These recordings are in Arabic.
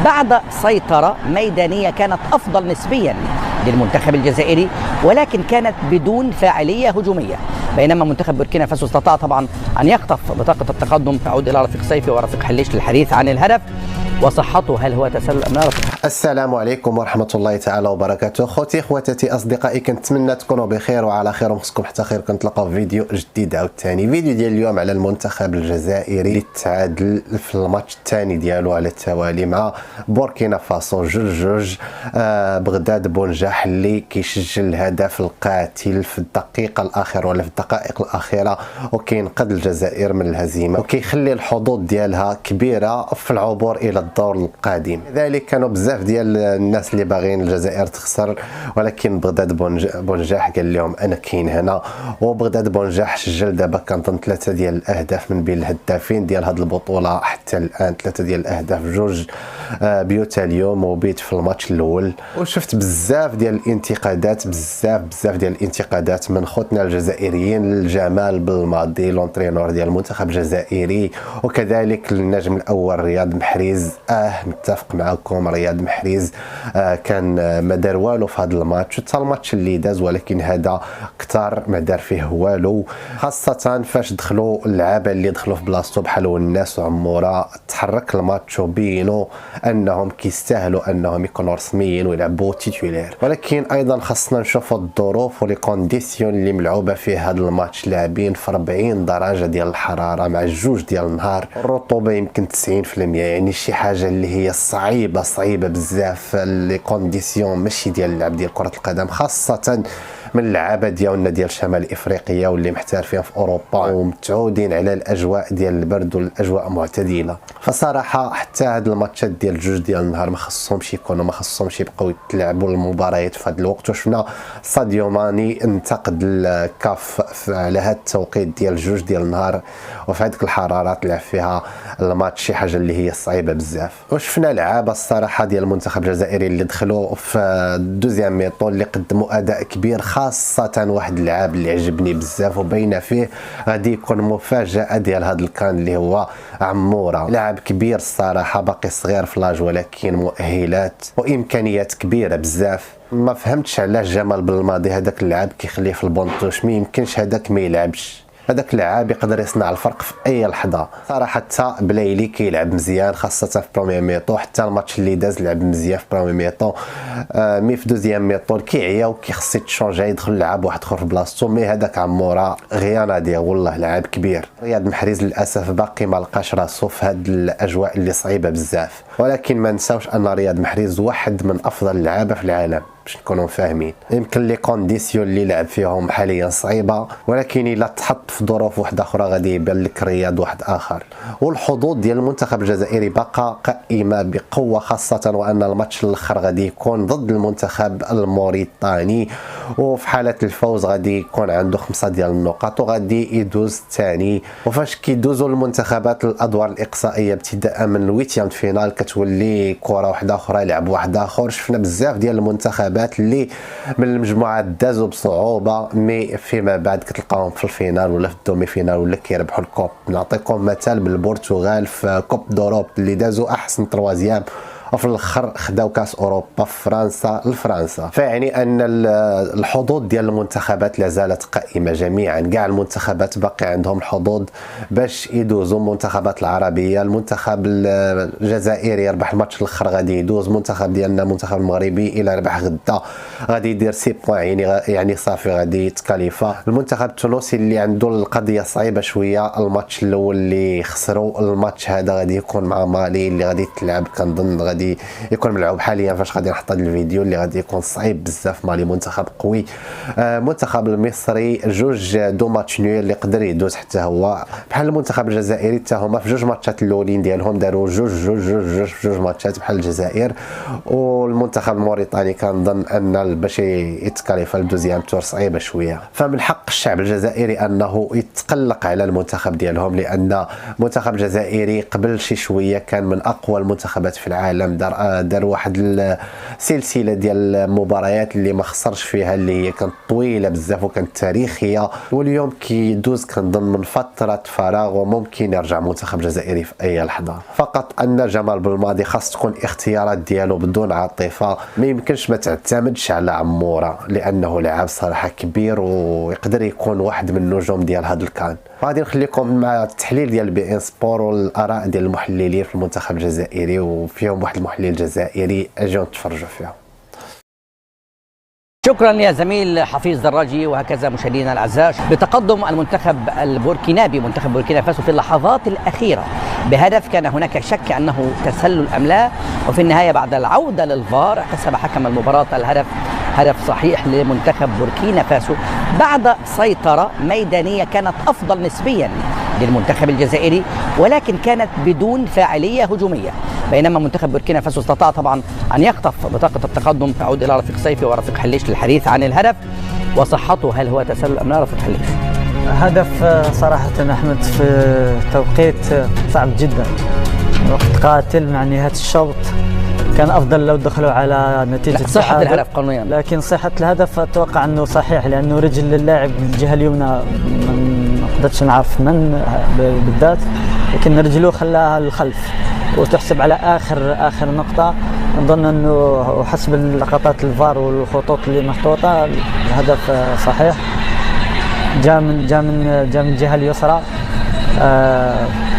بعد سيطرة ميدانية كانت أفضل نسبيا للمنتخب الجزائري، ولكن كانت بدون فاعلية هجومية، بينما منتخب بوركينا فاسو استطاع طبعا أن يخطف بطاقة التقدم. تعود إلى رفيق سيفي ورفيق حليش للحديث عن الهدف وصحته، هل هو تسلل أم لا؟ السلام عليكم ورحمة الله تعالى وبركاته. خوتي خواتاتي أصدقائي، كنتمنى تكونوا بخير وعلى خير ومخصكم حتى خير. كنتلاقاو في فيديو جديد عاوتاني، فيديو ديال اليوم على المنتخب الجزائري اللي تعادل في الماتش الثاني ديالو على التوالي مع بوركينا فاسو 2-2. بغداد بونجاح اللي كيسجل الهدف القاتل في الدقيقة الأخيرة ولا في الدقائق الأخيرة وكينقذ الجزائر من الهزيمة وكيخلي الحظوظ ديالها كبيرة في العبور إلى الدور القادم. لذلك كانوا بزاف ديال الناس اللي باغيين الجزائر تخسر، ولكن بغداد بونجاح قال لهم انا كاين هنا. وبغداد بونجاح سجل دابا كنظن 3 ديال الاهداف من بين الهدافين ديال هذه البطوله حتى الان، 3 ديال الاهداف، 2 بيوتا اليوم وبيت في الماتش الاول. وشفت بزاف ديال الانتقادات، بزاف ديال الانتقادات من خوتنا الجزائريين لجمال بالماضي لونترينور ديال المنتخب الجزائري، وكذلك النجم الاول رياض محريز. متفق معكم، رياض محريز كان ما دار والو في هذا الماتش حتى الماتش اللي داز، ولكن هذا كثار ما دار فيه والو، خاصه فاش دخلوا اللعابه اللي دخلوا في بلاصتو بحال الناس وعموره. تحرك الماتش وبينوا انهم كيستاهلوا انهم يكونوا رسميين ويلعبوا تيتولير. ولكن ايضا خاصنا نشوفوا الظروف ولي كونديسيون اللي ملعوبه فيه هذا الماتش، لاعبين في 40 درجه ديال الحراره مع 2 ديال النهار، الرطوبه يمكن 90%، يعني شي حاجه اللي هي صعيبه بزاف. لي كونديسيون ماشي ديال اللعب ديال كره القدم، خاصه من اللعابه ديالنا ديال شمال افريقيا واللي محترفين في اوروبا ومتعودين على الاجواء ديال البرد والاجواء معتدله. فصراحه حتى هاد الماتشات ديال 2 ديال النهار ما خصهمش يبقاو يتلعبوا المباريات في هذا الوقت. وشفنا ساديو ماني انتقد الكاف على هاد التوقيت ديال 2 ديال النهار وفي هذيك الحرارات لعب فيها الماتش، شي حاجه اللي هي صعيبه بزاف. وشفنا لعابه الصراحه ديال المنتخب الجزائري اللي دخلوا في الدوزيام ميطون اللي قدموا اداء كبير، خاصه واحد اللاعب اللي عجبني بزاف وباينه فيه غادي يكون مفاجاه ديال هذا الكان اللي هو عموره. لاعب كبير الصراحه، باقي صغير في لاج ولكن مؤهلات وامكانيات كبيره بزاف. ما فهمتش علاش جمال بالماضي هذاك اللاعب كيخليه في البونطوش، ما يمكنش هذاك ما يلعبش. هذاك اللاعب يقدر يصنع الفرق في اي لحظه. صراحه حتى بلايلي كيلعب مزيان خاصه في بروميير ميطون، حتى الماتش اللي داز لعب مزيان في بروميير ميطون. مي في دوزيام ميطون كيعيا وكيخص يتشونجا يدخل لعب واحد اخر في بلاصتو. مي هذاك عموره غيانا ديال والله لاعب كبير. رياض محريز للاسف باقي ما لقاش راسو في هاد الاجواء اللي صعيبه بزاف، ولكن ما نساوش ان رياض محريز واحد من افضل اللعابه في العالم باش نكونوا فاهمين. يمكن لي كونديسيون اللي لعب فيهم حاليا صعيبه، ولكن الا تحط في ظروف واحده اخرى غادي يبان لك رياض واحد اخر. والحظوظ ديال المنتخب الجزائري باقا قائمه بقوه، خاصه وان الماتش الاخر غادي يكون ضد المنتخب الموريتاني، وفي حاله الفوز غادي يكون عنده 5 ديال النقاط وغادي يدوز الثاني. وفاش كيدوزوا المنتخبات الادوار الاقصائيه ابتداء من الويتيام فينال كتولي كره واحده اخرى يلعب واحد اخر. شفنا بزاف ديال المنتخبات اللي من المجموعات دازوا بصعوبه، مي فيما بعد كتلقاهم في الفينال ولا في الدومي فينال ولا كيربحوا الكوب. نعطيكم مثال بالبرتغال في كوب دوروب اللي دازوا احسن تروازيام وفي الاخر خداو كاس اوروبا في فرنسا لفرنسا. فيعني ان الحظوظ ديال المنتخبات لا زالت قائمه جميعا، كاع المنتخبات باقي عندهم الحظوظ باش يدوزوا. المنتخبات العربيه، المنتخب الجزائري يربح الماتش الاخر غادي يدوز، المنتخب ديالنا المنتخب المغربي الى ربح غدا غادي يدير 6 بوين، يعني صافي غادي يتكاليفا. المنتخب التونسي اللي عنده القضيه صعيبه شويه، الماتش الاول اللي خسروا، الماتش هذا غادي يكون مع مالي اللي غادي تلعب كنظن غادي يكون ملعوب حاليا فاش غادي نحط هذا الفيديو اللي غادي يكون صعيب بزاف. مالي منتخب قوي. المنتخب المصري 2 دو ماتش نيول اللي يقدر يدوز حتى هو، بحال المنتخب الجزائري حتى هما في 2 ماتشات الاولين ديالهم داروا 2 ماتشات بحال الجزائر. والمنتخب الموريتاني كنظن ان باش يتكاليفا الدوزيام تور صعيبه شويه. فمن حق الشعب الجزائري انه يتقلق على المنتخب ديالهم، لان المنتخب الجزائري قبل شي شويه كان من اقوى المنتخبات في العالم العام دار واحد السلسله ديال المباريات اللي ما خسرش فيها، اللي هي كانت طويله بزاف وكانت تاريخيه، واليوم كيدوز كنظن من فتره فراغ وممكن يرجع المنتخب الجزائري في اي لحظه. فقط ان جمال بلماضي خاص تكون اختيارات ديالو بدون عاطفه، ما يمكنش ما تعتمدش على عموره لانه لاعب صراحه كبير ويقدر يكون واحد من النجوم ديال هذا الكان. غادي نخليكم مع التحليل ديال بي ان سبور والاراء ديال المحللين في المنتخب الجزائري، وفيهم واحد المحلل جزائري اجيو نتفرجوا فيهم. شكرا يا زميل حفيظ دراجي. وهكذا مشاهدينا الاعزاء، بتقدم المنتخب البوركينابي منتخب بوركينا فاسو في اللحظات الاخيره بهدف كان هناك شك انه تسلل ام لا، وفي النهايه بعد العوده للفار حسب حكم المباراه الهدف هدف صحيح لمنتخب بوركينا فاسو بعد سيطره ميدانيه كانت افضل نسبيا للمنتخب الجزائري، ولكن كانت بدون فاعليه هجوميه، بينما منتخب بوركينا فاسو استطاع طبعا ان يخطف بطاقه التقدم. اعود الى رفيق صيفي ورفيق حليش للحديث عن الهدف وصحته، هل هو تسلل ام لا؟ رفيق حليش. هدف صراحه احمد في توقيت صعب جدا، وقت قاتل مع نهايه الشوط، كان افضل لو دخلوا على نتيجه صحه الهدف قانونيا، لكن صحه الهدف اتوقع انه صحيح، لانه رجل اللاعب من الجهه اليمنى ما قدرتش نعرف من بالذات، لكن رجله خلاها للخلف وتحسب على اخر نقطه. نظن انه حسب لقطات الفار والخطوط اللي محطوطه الهدف صحيح، جاء من الجهه اليسرى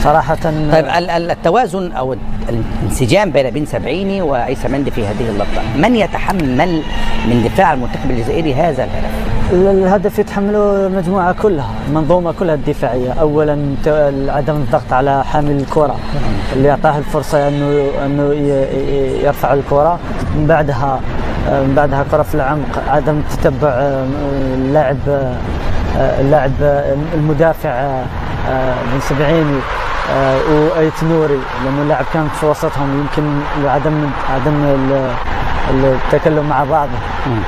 صراحه. طيب التوازن او الانسجام بين بن سبعيني وعيسى مندي في هذه اللقطه، من يتحمل من دفاع المنتخب الجزائري هذا الهدف؟ الهدف يتحمله المجموعه كلها، المنظومه كلها الدفاعيه. اولا عدم الضغط على حامل الكره اللي اعطاه الفرصه انه يرفع الكره، من بعدها كره في العمق، عدم تتبع اللاعب المدافع بن سبعيني وأيت نوري، لأنه اللاعب كان في وسطهم، يمكن عدم التكلم مع بعض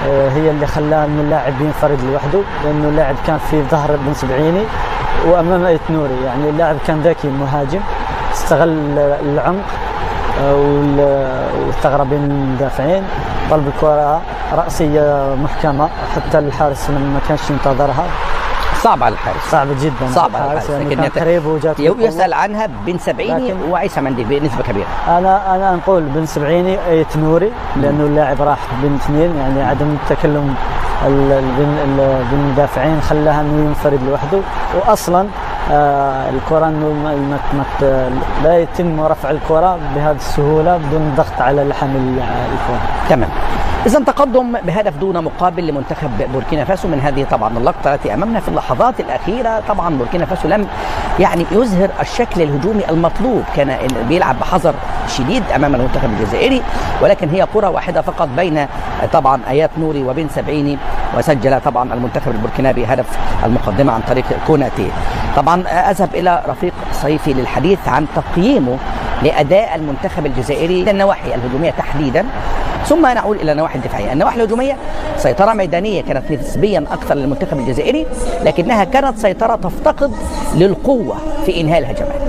هي اللي خلاه انه اللاعب ينفرد لوحده، لانه اللاعب كان في ظهر بن سبعيني وامام أيت نوري. يعني اللاعب كان ذكي مهاجم، استغل العمق والثغره بين المدافعين، طلب الكره راسيه محكمه حتى الحارس ما كانش ينتظرها. صعب على الحارس، صعب جدا، صعب على الحارس، لكن قريب وجات يسأل عنها بن سبعيني وعيسى مندي بنسبة كبيرة. أنا نقول بن سبعيني أيت نوري، لأنه اللاعب راح بين اثنين، يعني عدم التكلم بين المدافعين خلاها انه ينفرد لوحده، واصلا الكره انه لا يتم رفع الكره بهذه السهوله بدون ضغط على حامل الكره. تمام. إذا تقدم بهدف دون مقابل لمنتخب بوركينا فاسو من هذه طبعا اللقطة التي أمامنا في اللحظات الأخيرة. طبعا بوركينا فاسو لم يعني يظهر الشكل الهجومي المطلوب، كان بيلعب بحذر شديد أمام المنتخب الجزائري، ولكن هي كرة واحدة فقط بين طبعا آيات نوري وبن سبعيني، وسجل طبعا المنتخب البوركينابي هدف المقدمة عن طريق كوناتي. طبعا أذهب إلى رفيق صيفي للحديث عن تقييمه لأداء المنتخب الجزائري للنواحي الهجومية تحديدا، ثم نعود الى النواحي الدفاعيه. النواحي الهجوميه سيطره ميدانيه كانت نسبيا اكثر للمنتخب الجزائري، لكنها كانت سيطره تفتقد للقوه في انهاء الهجمات.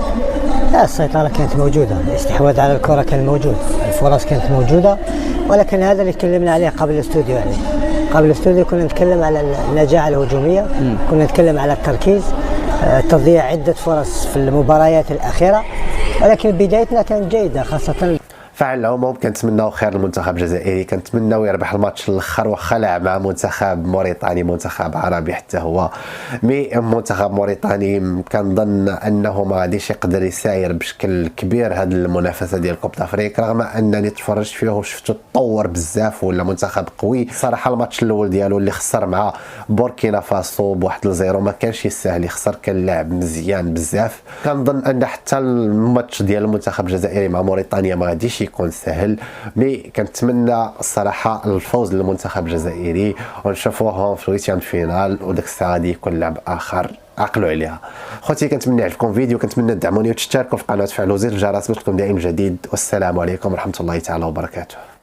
لا، السيطره كانت موجوده، الاستحواذ على الكره كان موجود، الفرص كانت موجوده، ولكن هذا اللي تكلمنا عليه قبل الاستوديو. يعني قبل الاستوديو كنا نتكلم على النجاعه الهجوميه، كنا نتكلم على التركيز، تضييع عده فرص في المباريات الاخيره، ولكن بدايتنا كانت جيده خاصه. فعلى العموم كنتمناو خير المنتخب الجزائري، كنتمناو يربح الماتش الاخر، واخا لعب مع منتخب موريتاني منتخب عربي حتى هو، مي منتخب موريتاني كنظن انه ما غاديش يقدر يساير بشكل كبير هذه المنافسه ديال كوب افريقيا، رغم انني تفرجت فيه وشفتو تطور بزاف ولا منتخب قوي. صراحه الماتش الاول ديالو اللي خسر مع بوركينا فاسو بواحد الزيرو ما كانش يسهل يخسر، كان لاعب مزيان بزاف. كنظن ان حتى الماتش ديال المنتخب الجزائري مع موريتانيا ما غاديش يكون سهل، مي كنتمنى الصراحه الفوز للمنتخب الجزائري ونشوفوهم في الويتيام فينال، وداك الساعه غادي يكون لعب اخر عقلوا عليها. خوتي كنتمنى يعجبكم الفيديو، كنتمنى تدعموني وتشتركوا في القناه وتفعلوا زر الجرس باش تكونوا دائما جديد، والسلام عليكم ورحمه الله تعالى وبركاته.